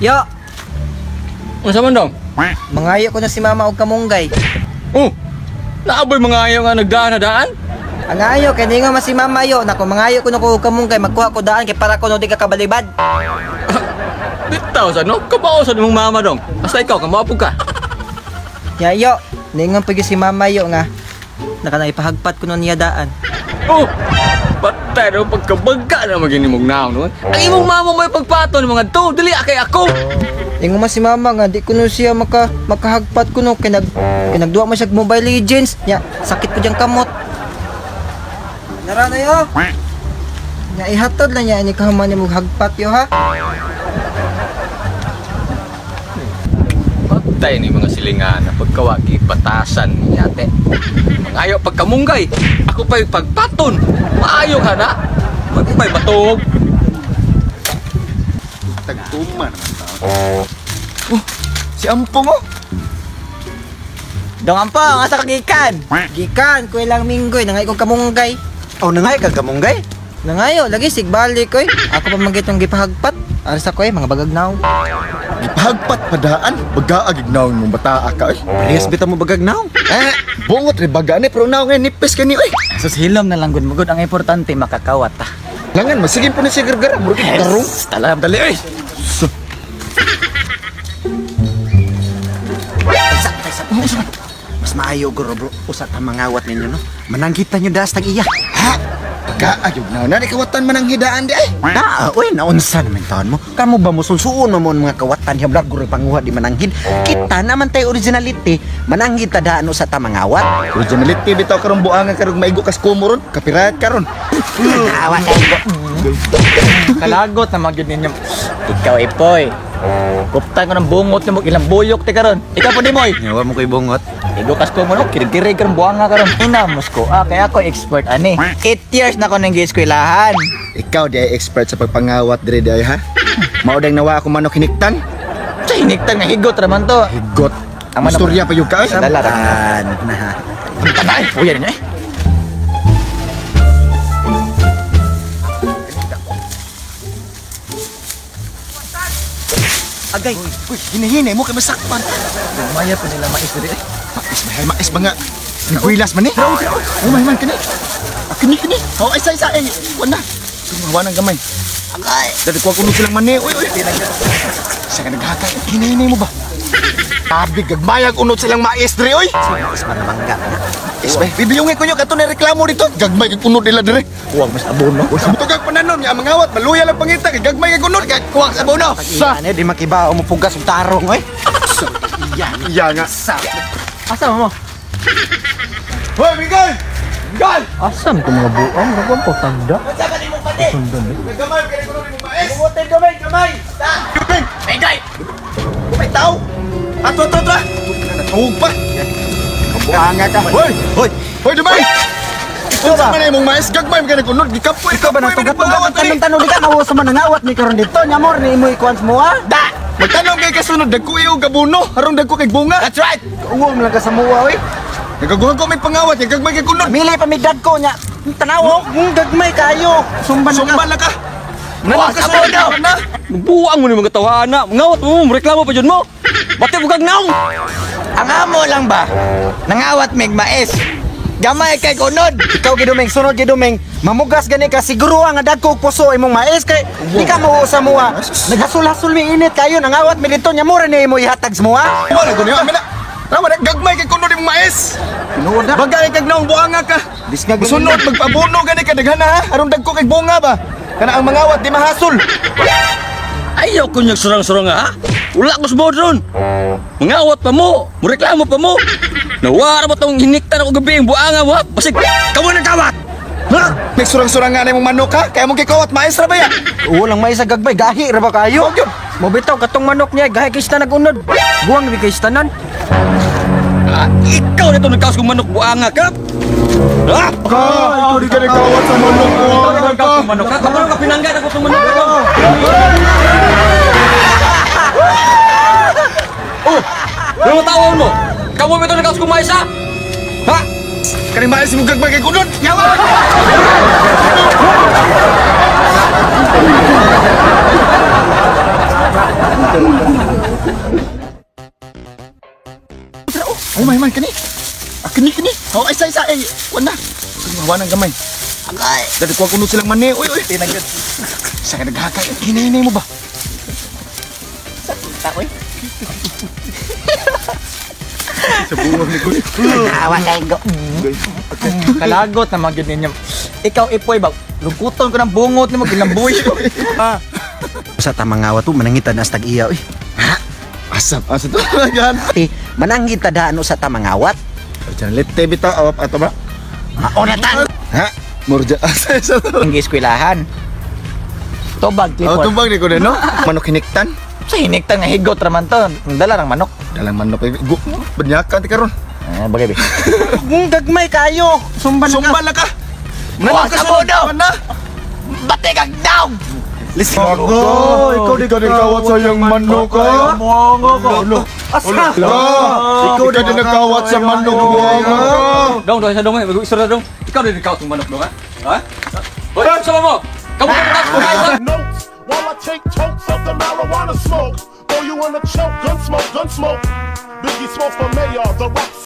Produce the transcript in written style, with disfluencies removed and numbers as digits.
Yo, Unsa man dong? mangayo ko na si mama og kamunggay. Oh, naaboy mga ayaw nga nagdaan-daan? Ang ayo kay ningo mas si mama yo, nako mangayo ko na ko og kamunggay magkuha ko daan kay para ko no di ka kabalibad. Bitaw sa no? Kabao sa mong mama dong. Basta ikaw, kamapog ka. Ya yo, ningon pag si mama yo nga nakanay-pahagpat ko no niya daan. Oh, patay no pagkabagka na maging mong naon no? Ang imong mama mo pagpaton mga to, dili kay ako. Ingon mas si mama nga di ko no siya makahagpat ko no kay nagduwa mo siya og Mobile Legends. Ya, sakit ko diyang kamot. Nara na yo. Nya ihatod lang niya ini kahuman ni mong hagpat yo ha. Patay ni mga silingan na pagkawagi patasan ni ate. Mangayo pagkamunggay, ako pa'y pagpaton. Maayo ka na. Magpa'y batog. Tagtuma naman tao. Oh, si Ampong oh. Dong ampong, asa ka gikan? Gikan ko ilang minggoy nangay kong kamunggay. Oh, nangay ka kamunggay? Nangayo, lagi sigbalik koy. Ako pa magitong gipahagpat. Aras ako mga bagagnaw. Gipahagpat padaan, bagaagig naon mong bataa ka eh. Parehas bita mo bagagnaw. Bungot rin baga ni, pero naon ngayon nipis ka ni eh. Sus hilom na lang gud mo gud ang importante makakawat ta. Langan, masigin po ni si Gargara, murag karong. Talam dali oy. Mas maayo guro bro, usa ta mangawat ninyo no. Mananggita nyo das tag iya. Ha? Pagkaagig naon na, kawatan man ang hidaan di eh. Oy, naunsa naman taon mo? Kamo ba mo sunsuon mo mga kawatan hiya blag guro panguha di mananggid. Kita naman tay originality, mananggid ta daano sa ta mangawat. Originality bitaw karong buangan karong maigo kas kumuron, kapirayat karon. Awat kayo. Kalagot na magyud ninyo. Ikaw ipoy. Kuptan ko ng bungot mo ilang buyok ti karon. Ikaw pa di moy. Yawa mo kay bungot. Igo kas ko mo no, kirig-kirig karon buanga karon. Inamos ko. Kaya ako expert ani. 8 years na ko nang gi-eskwelahan. Ikaw di ay expert sa pagpangawat dire di ha. Maudang nawa ako manok hiniktan. Sa hiniktan nga higot raman to. Higot. Ang manok- Istorya pa yung ka. Dala ra. Tanay, puya niya eh. Agay. Uy, hinahinay mo kay masakpan. Maya pa nila mais diri eh. Mais ba nga? Nagwilas man ni. Oh, man kani. Kini. Oh, isa eh. Wala. Tumawa ng gamay. Agay. Dati ko kuno silang mani. Uy. Sa ka naghakay. Hinahinay mo ba? Tabi gagmayag unod silang mais diri oy. Mas manamangga na. Isbay, bibiyungin ko nyo kato na reklamo dito. Gagmay kag unod nila dire. Huwag mas abono. Sa mutugag pananom niya mangawat, maluya lang pangita kay gagmay kag unod. Huwag sa bono. Sa ano di makibao mo pugas og tarong oy. Iya nga. Asa mo? Hoy, Miguel! Miguel! Asam to mga buang nagwan po tanda. Sundan eh. Gamay kay kuno ni mais. Bumotin gamay. Ta. Gamay. Pegay. May tao. Ato. Natawag pa. Buanga ka. Hoy, Dumay! Ito ba? Ano mong mais? Gagmay ka na kunod. Gikapoy. Ikaw ba natugat-tugat tanong di ka mawasa man nangawat ni karon dito nyamor ni imo ikuan mo ha? Da. Magtanong kay kasunod dagko iyo gabuno. Harong dagko kay bunga. That's right. Uwong lang ka sa muwa oy. Nagaguhan ko may pangawat. Gagmay kay kunod. Mili pamigdad ko nya. Tanawo, gagmay kayo. Sumban Sumban na ka. Wah, ka sabaw daw. Buang mo ni mga tawhana. Ngawat mo, reklamo pa dyan mo. Bati bugag naong. Ang amo lang ba? Nangawat mig mais. Gamay kay kunod. Ikaw gidumeng sunod gidumeng. Mamugas gani ka siguro nga dagko og puso imong mais kay di ka mao sa muha. Naghasul-hasul mi init kayo nangawat mi dito nya mura ni imo ihatag sa muha. Wala ko niyo. Amina. Tama na gagmay kay kunod imong mais. Nuod na. Bagay kag naong buanga ka. Bisngag Sunod magpabuno gani ka daghana ha. Harong dagko kay bunga ba. Kana ang mangawat di mahasol. Ayaw ko niyang surang-surang ha. Wala ko sa bodron. Mangawat pa mo. Mureklamo pa mo. Nawara mo itong hiniktan ako gabi yung buanga mo ha. Basig, kamu nagkawat. Ha? May surang-surang nga na mong manok ha. Kaya mong kikawat mais ra ba ya? Ulang mais sa gagbay gahi ra ba kayo? Mobitaw katong manok niya gahi kay sta nagunod. Buwang ni kay stanan. Ikaw na ito nagkaos kong manok buanga ka. Ha? Ikaw di ka nagkawat sa manok ko. Ikaw na nagkaos kong manok ka. Kapag ka pinanggan ako itong manok ko. Ano tawon mo? Kamu ba ito nagkaos kong mais ha? Ha? Kani mais mo gagmay kay kunod. Yawa! Oh, man, kani. Kani. Oh, isa. Kuan na. Hawa ng gamay. Agay. Dali ko kuno silang mani. Uy. Tinagod. Sa ka naghakay. Hinay mo ba? Takoy. Sa buwag ni Kuya. Awa kay go. Kalagot na magyud ninyo. Ikaw ipoy ba? Luguton ko ng bungot nimo gilambuy. Sa tamang awat to manangitan as tag-iya oy. Asap to yan. Manangita daano sa tamang awat. Jangan lete bitaw awap ato ba? Maunatan. Ha? Murja asa to. Ang iskwilahan. Tobag Oh, tipon. tumbang ni ko no? Manok hiniktan. Sa hiniktan nga higot raman to. Ang dala ng manok. Dalang manok banyakan ti karon. Bagay be. Gagmay kayo. Sumban Sumbal na ka. Huwag ka mo daw. Bate kag daw. Listen. Ikaw di ka nagkawat sa iyong manok ka. Bongo ko. Asa? Ikaw di ka nagkawat sa manok ka. Dong, sa dong, mag-istor na dong. Ikaw din ikaw itong manok dong, ha? Ha? Hoy, sama mo! Kamu ka kumain! Notes while I take totes of the marijuana smoke. Throw you in a choke, gun smoke. Biggie smoke for mayor, the rap